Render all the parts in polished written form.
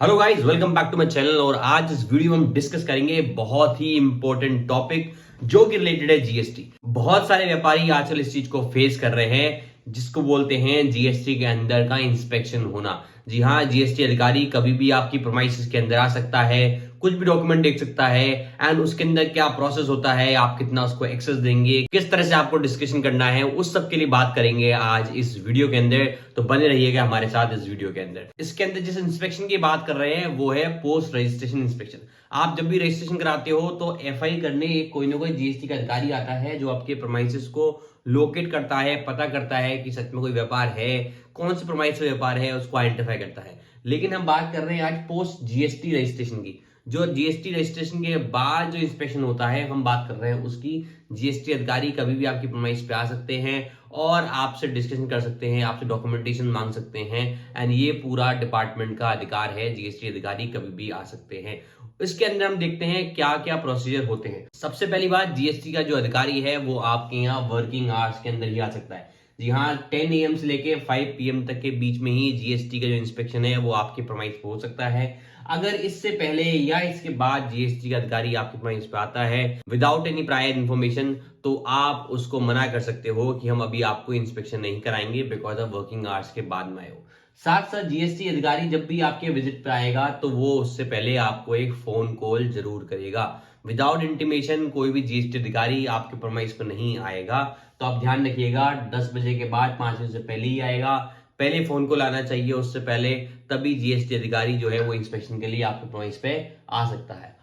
Hello guys, welcome back to my channel. और आज इस वीडियो में हम डिस्कस करेंगे बहुत ही इंपॉर्टेंट टॉपिक जो कि रिलेटेड है जीएसटी। बहुत सारे व्यापारी आजकल इस चीज को फेस कर रहे हैं जिसको बोलते हैं जीएसटी के अंदर का इंस्पेक्शन होना। जी हाँ, जीएसटी अधिकारी कभी भी आपकी प्रोमाइसेस के अंदर आ सकता है, कुछ भी डॉक्यूमेंट देख सकता है एंड उसके अंदर क्या प्रोसेस होता है, आप कितना उसको एक्सेस देंगे, किस तरह से आपको डिस्कशन करना है, उस सब के लिए बात करेंगे आज इस वीडियो के अंदर। तो बने रहिएगा हमारे साथ इस वीडियो के अंदर। इसके अंदर जिस इंस्पेक्शन की बात कर रहे हैं वो है पोस्ट रजिस्ट्रेशन इंस्पेक्शन। आप जब भी रजिस्ट्रेशन कराते हो तो एफआई करने एक कोई ना कोई जीएसटी का अधिकारी आता है जो आपके प्रोमाइसेस को लोकेट करता है, पता करता है कि सच में कोई व्यापार है, कौन से प्रोमाइस व्यापार है, उसको आइडेंटिफाई करता है। लेकिन हम बात कर रहे हैं आज पोस्ट जीएसटी रजिस्ट्रेशन की। जो जीएसटी रजिस्ट्रेशन के बाद जो इंस्पेक्शन होता है हम बात कर रहे हैं उसकी। जीएसटी अधिकारी कभी भी आपकी प्रोमाइस पे आ सकते हैं और आपसे डिस्कशन कर सकते हैं, आपसे डॉक्यूमेंटेशन मांग सकते हैं एंड ये पूरा डिपार्टमेंट का अधिकार है। जीएसटी अधिकारी कभी भी आ सकते हैं। इसके अंदर हम देखते हैं क्या क्या प्रोसीजर होते हैं। सबसे पहली बात, जीएसटी का जो अधिकारी है वो आपके यहाँ वर्किंग आवर्स के अंदर ही आ सकता है। जी हाँ, 10 AM से लेके 5 PM तक के बीच में ही जीएसटी का जो इंस्पेक्शन है वो आपकी प्रोमाइस पे हो सकता है। अगर इससे पहले या इसके बाद जीएसटी का अधिकारी आपके प्रोमाइस पे आता है विदाउट एनी प्रायर इन्फॉर्मेशन, तो आप उसको मना कर सकते हो कि हम अभी आपको इंस्पेक्शन नहीं कराएंगे बिकॉज ऑफ वर्किंग आवर्स के बाद में आए हो। साथ साथ जीएसटी अधिकारी जब भी आपके विजिट पे आएगा तो वो उससे पहले आपको एक फोन कॉल जरूर करेगा। विदाउट इंटीमेशन कोई भी जीएसटी अधिकारी आपके प्रोमाइस पर नहीं आएगा। तो आप ध्यान रखिएगा, 10 बजे के बाद 5 बजे से पहले ही आएगा। पहले फोन कॉल आना चाहिए उससे पहले, तभी जीएसटी अधिकारी जो है वो इंस्पेक्शन के लिए आपके प्रोमाइस पे आ सकता है।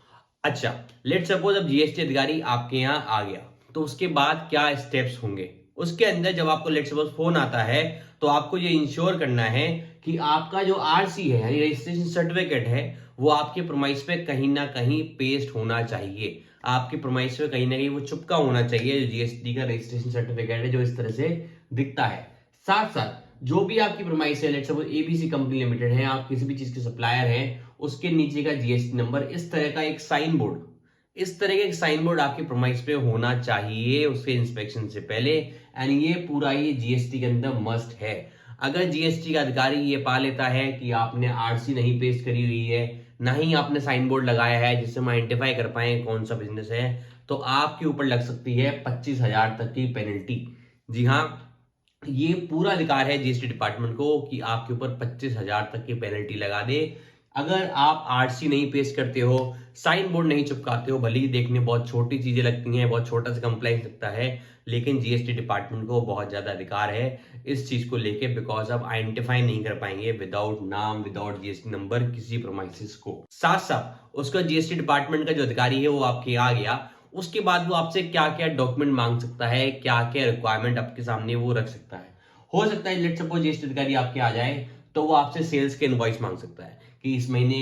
अच्छा, लेट सपोज अब जीएसटी अधिकारी आपके यहाँ आ गया तो उसके बाद क्या स्टेप्स होंगे। उसके अंदर जब आपको लेट सपोज फोन आता है तो आपको ये इंश्योर करना है कि आपका जो आरसी है यानी रजिस्ट्रेशन सर्टिफिकेट है वो आपके प्रोमाइस पे कहीं ना कहीं पेस्ट होना चाहिए। आपके प्रोमाइस पे कहीं ना कहीं वो चिपका होना चाहिए जो जीएसटी का रजिस्ट्रेशन सर्टिफिकेट है, जो इस तरह से दिखता है। साथ साथ जो भी आपकी प्रोमाइस है, let's suppose ABC company limited है, आप किसी भी चीज के सप्लायर हैं, उसके नीचे का जीएसटी नंबर, इस तरह का एक साइन बोर्ड, इस तरह का एक साइन बोर्ड आपकी प्रोमाइस पे होना चाहिए उसके इंस्पेक्शन से पहले। एंड ये पूरा ही जीएसटी के अंदर मस्ट है। अगर जीएसटी का अधिकारी ये पा लेता है कि आपने आरसी नहीं पेश करी हुई है, ना ही आपने साइन बोर्ड लगाया है जिससे हम आइडेंटिफाई कर पाए कौन सा बिजनेस है, तो आपके ऊपर लग सकती है 25,000 तक की पेनल्टी। जी हाँ, ये पूरा अधिकार है जीएसटी डिपार्टमेंट को कि आपके ऊपर 25,000 तक की पेनल्टी लगा दे अगर आप आरसी नहीं पेश करते हो, साइन बोर्ड नहीं चिपकाते हो। भले ही देखने बहुत छोटी चीजें लगती हैं, बहुत छोटा सा कंप्लाइंस लगता है, लेकिन जीएसटी डिपार्टमेंट को बहुत ज्यादा अधिकार है इस चीज को लेके, बिकॉज आप आइडेंटिफाई नहीं कर पाएंगे विदाउट नाम, विदाउट जीएसटी नंबर किसी प्रोमाइसिस को। साथ साथ उसका जीएसटी डिपार्टमेंट का जो अधिकारी है वो आपके आ गया, उसके बाद वो आपसे क्या क्या डॉक्यूमेंट मांग सकता है, क्या क्या रिक्वायरमेंट आपके सामने वो रख सकता है। हो सकता है लेट सपोज जीएसटी अधिकारी आपके आ जाए तो वो आपसे सेल्स के इनवॉइस मांग सकता है कि इस महीने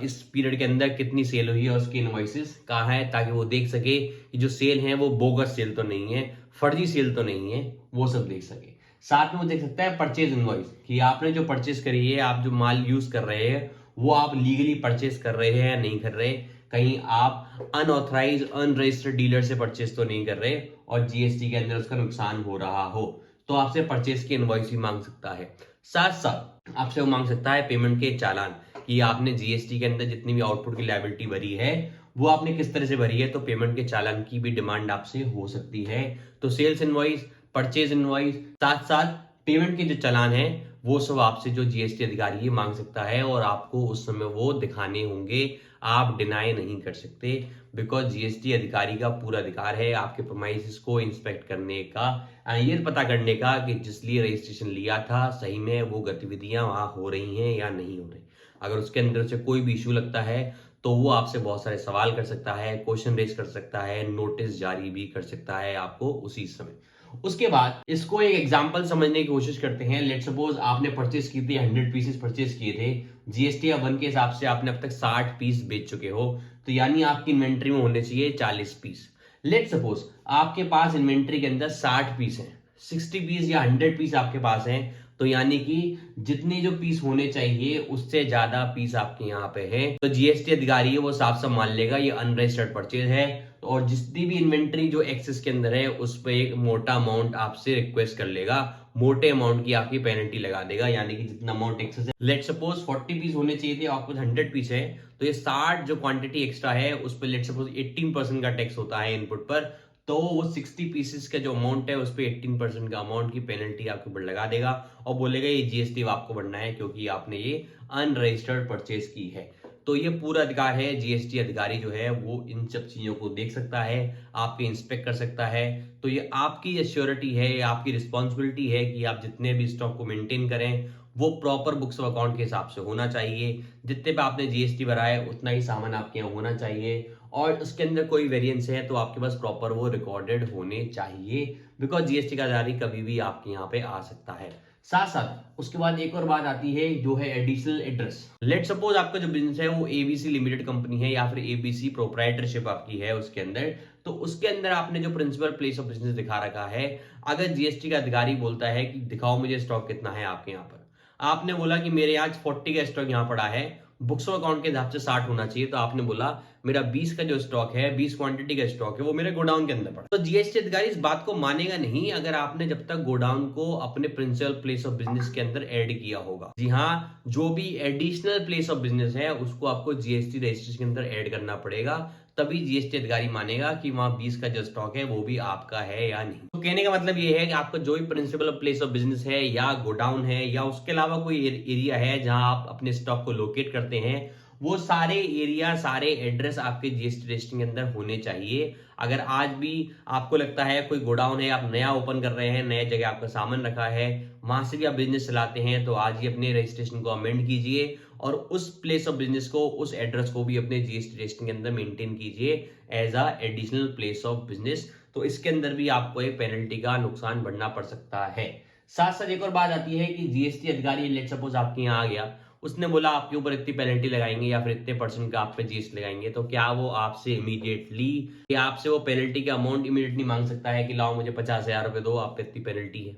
इस पीरियड के अंदर कितनी सेल हुई है, उसकी इनवॉइसेस कहाँ है, ताकि वो देख सके कि जो सेल है वो बोगस सेल तो नहीं है, फर्जी सेल तो नहीं है, वो सब देख सके। साथ में वो देख सकता है परचेज इनवॉइस कि आपने जो परचेज करी है, आप जो माल यूज कर रहे हैं वो आप लीगली परचेज कर रहे हैं या नहीं कर रहे, कहीं आप अनऑथराइज अनरजिस्टर्ड डीलर से परचेज तो नहीं कर रहे और जीएसटी के अंदर उसका नुकसान हो रहा हो, तो आपसे परचेज की इनवॉइस भी मांग सकता है। साथ साथ आपसे वो मांग सकता है पेमेंट के चालान कि आपने जीएसटी के अंदर जितनी भी आउटपुट की लायबिलिटी भरी है वो आपने किस तरह से भरी है, तो पेमेंट के चालान की भी डिमांड आपसे हो सकती है। तो सेल्स इनवॉइस, परचेज इनवॉइस, साथ साथ पेमेंट के जो चालान है वो सब आपसे जो जीएसटी अधिकारी मांग सकता है और आपको उस समय वो दिखाने होंगे। आप डिनाई नहीं कर सकते बिकॉज जीएसटी अधिकारी का पूरा अधिकार है आपके प्रोमाइसेस को इंस्पेक्ट करने का, ये पता करने का कि जिस लिए रजिस्ट्रेशन लिया था सही में वो गतिविधियां वहां हो रही हैं या नहीं हो रही। अगर उसके अंदर से कोई भी इशू लगता है तो वो आपसे बहुत सारे सवाल कर सकता है, क्वेश्चन रेज कर सकता है, नोटिस जारी भी कर सकता है आपको उसी समय। उसके बाद इसको एक एग्जांपल समझने की कोशिश करते हैं। लेट सपोज आपने परचेस की थी, 100 पीसेस परचेस किए थे, जीएसटी 1 के हिसाब से आपने अब तक 60 पीस बेच चुके हो, तो यानी आपकी इन्वेंट्री में होने चाहिए 40 पीस। लेट सपोज आपके पास इन्वेंट्री के अंदर 60 पीस हैं, 60 पीस या 100 पीस आपके पास हैं, तो यानी कि जितने जो पीस होने चाहिए उससे ज्यादा पीस आपके यहाँ पे है, तो जीएसटी अधिकारी है वो साफ साफ मान लेगा ये अनरजिस्टर्ड परचेज है और जितनी भी इन्वेंट्री जो एक्सेस के अंदर है उस पर एक मोटा अमाउंट आपसे रिक्वेस्ट कर लेगा मोटे अमाउंट की आपकी पेनल्टी लगा देगा, यानी कि जितना अमाउंट एक्सेस है, लेट सपोज 40 पीस होने चाहिए थे, आपको 100 पीस है, तो ये 60 जो क्वांटिटी एक्स्ट्रा है उस पर लेट सपोज 18% का टैक्स होता है इनपुट पर, तो वो 60 पीसेस का जो अमाउंट है उस पर 18% का अमाउंट की पेनल्टी आपके ऊपर लगा देगा और बोलेगा ये जीएसटी आपको भरना है क्योंकि आपने ये अनरजिस्टर्ड परचेज की है। तो ये पूरा अधिकार है, जीएसटी अधिकारी जो है वो इन सब चीजों को देख सकता है, आपके इंस्पेक्ट कर सकता है। तो ये आपकी एश्योरिटी है, आपकी रिस्पॉन्सिबिलिटी है कि आप जितने भी स्टॉक को मेंटेन करें वो प्रॉपर बुक्स ऑफ अकाउंट के हिसाब से होना चाहिए। जितने पे आपने जीएसटी भरा है उतना ही सामान आपके यहाँ होना चाहिए, और उसके अंदर कोई वेरिएंस है तो आपके पास प्रॉपर वो रिकॉर्डेड होने चाहिए, बिकॉज जीएसटी का अधिकारी कभी भी आपके यहाँ पे आ सकता है। साथ साथ उसके बाद एक और बात आती है जो है एडिशनल एड्रेस। लेट सपोज आपका जो बिजनेस है वो एबीसी लिमिटेड कंपनी है या फिर एबीसी प्रोप्राइटरशिप आपकी है उसके अंदर, तो उसके अंदर आपने जो प्रिंसिपल प्लेस ऑफ बिजनेस दिखा रखा है, अगर जीएसटी का अधिकारी बोलता है कि दिखाओ मुझे स्टॉक कितना है आपके यहाँ पर, आपने बोला कि मेरे आज 40 का स्टॉक यहाँ पड़ा है, बुक्स ऑफ अकाउंट के हिसाब से 60 होना चाहिए, तो आपने बोला मेरा 20 का जो स्टॉक है, 20 क्वांटिटी का स्टॉक है वो मेरे गोडाउन के अंदर पड़ा, तो जीएसटी अधिकारी इस बात को मानेगा नहीं अगर आपने जब तक गोडाउन को अपने प्रिंसिपल प्लेस ऑफ बिजनेस के अंदर ऐड किया होगा। जी हाँ, जो भी एडिशनल प्लेस ऑफ बिजनेस है उसको आपको जीएसटी रजिस्ट्रेशन के अंदर ऐड करना पड़ेगा, तभी जीएसटी अधिकारी मानेगा कि वहां 20 का जो स्टॉक है वो भी आपका है या नहीं। तो कहने का मतलब ये है कि आपका जो भी प्रिंसिपल प्लेस ऑफ बिजनेस है या गोडाउन है या उसके अलावा कोई एरिया है जहां आप अपने स्टॉक को लोकेट करते हैं, वो सारे एरिया सारे एड्रेस आपके जीएसटी रजिस्ट्रेशन के अंदर होने चाहिए। अगर आज भी आपको लगता है कोई गोडाउन है, आप नया ओपन कर रहे हैं, नए जगह आपका सामान रखा है, वहां से भी आप बिजनेस चलाते हैं, तो आज ही अपने रजिस्ट्रेशन को अमेंड कीजिए और उस प्लेस ऑफ बिजनेस को, उस एड्रेस को भी अपने जीएसटी रजिस्ट्रेशन के अंदर मेंटेन कीजिए as a additional place of business. तो इसके अंदर भी आपको एक पेनल्टी का नुकसान बढ़ना पड़ सकता है। साथ साथ एक और बात आती है कि जीएसटी अधिकारी लेट सपोज आपके यहाँ आ गया, उसने बोला आपके ऊपर इतनी पेनल्टी लगाएंगे या फिर इतने परसेंट का आप पे जीएसटी लगाएंगे, तो क्या वो आपसे इमीडिएटली आपसे वो पेनल्टी का अमाउंट इमीडिएटली मांग सकता है कि लाओ मुझे 50,000 रुपए दो, आप पे इतनी पेनल्टी है।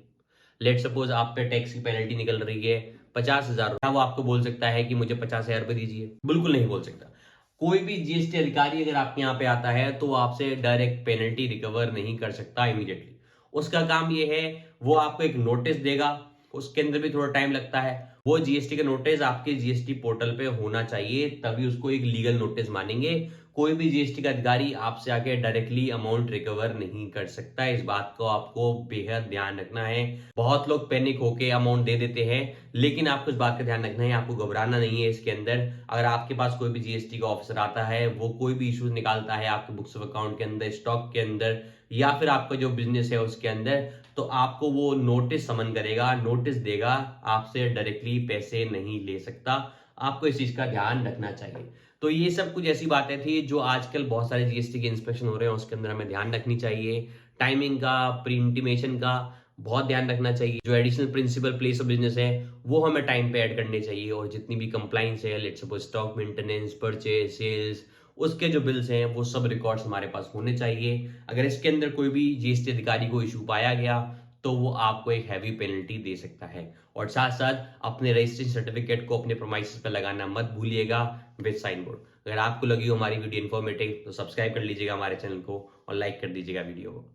लेट सपोज आप पे टैक्स की पेनल्टी निकल रही है 50,000, क्या वो आपको बोल सकता है कि मुझे 50,000 रुपए दीजिए? बिल्कुल नहीं बोल सकता। कोई भी जीएसटी अधिकारी अगर आपके यहाँ पे आता है तो वो आपसे डायरेक्ट पेनल्टी रिकवर नहीं कर सकता इमीडिएटली। उसका काम ये है, वो आपको एक नोटिस देगा, उसके अंदर भी थोड़ा टाइम लगता है, वो जीएसटी का नोटिस आपके जीएसटी पोर्टल पे होना चाहिए, तभी उसको एक लीगल नोटिस मानेंगे। कोई भी जीएसटी का अधिकारी आपसे आके डायरेक्टली अमाउंट रिकवर नहीं कर सकता, इस बात को आपको बेहद ध्यान रखना है। बहुत लोग पैनिक होके अमाउंट दे देते हैं, लेकिन आपको इस बात का ध्यान रखना है, आपको घबराना नहीं है इसके अंदर। अगर आपके पास कोई भी जीएसटी का ऑफिसर आता है, वो कोई भी इश्यूज निकालता है आपके बुक्स ऑफ अकाउंट के अंदर, स्टॉक के अंदर या फिर आपका जो बिजनेस है उसके अंदर, तो आपको वो नोटिस समन करेगा, नोटिस देगा, आपसे डायरेक्टली पैसे नहीं ले सकता। आपको इस चीज का ध्यान रखना चाहिए। तो ये सब कुछ ऐसी बातें थी जो आजकल बहुत सारे जीएसटी के इंस्पेक्शन हो रहे हैं उसके अंदर हमें ध्यान रखनी चाहिए। टाइमिंग का, प्री इंटीमेशन का बहुत ध्यान रखना चाहिए। जो additional principal place of business है वो हमें टाइम पे ऐड करने चाहिए, और जितनी भी कंप्लाइंस है, let's suppose stock maintenance, purchase, sales, उसके जो बिल्स हैं वो सब रिकॉर्ड्स हमारे पास होने चाहिए। अगर इसके अंदर कोई भी जीएसटी अधिकारी को इशू पाया गया तो वो आपको एक हैवी पेनल्टी दे सकता है। और साथ साथ अपने रजिस्ट्रेशन सर्टिफिकेट को अपने प्रोमाइसेस पर लगाना मत भूलिएगा विद साइन बोर्ड। अगर आपको लगी हो हमारी वीडियो इन्फॉर्मेटिव तो सब्सक्राइब कर लीजिएगा हमारे चैनल को और लाइक कर दीजिएगा वीडियो को।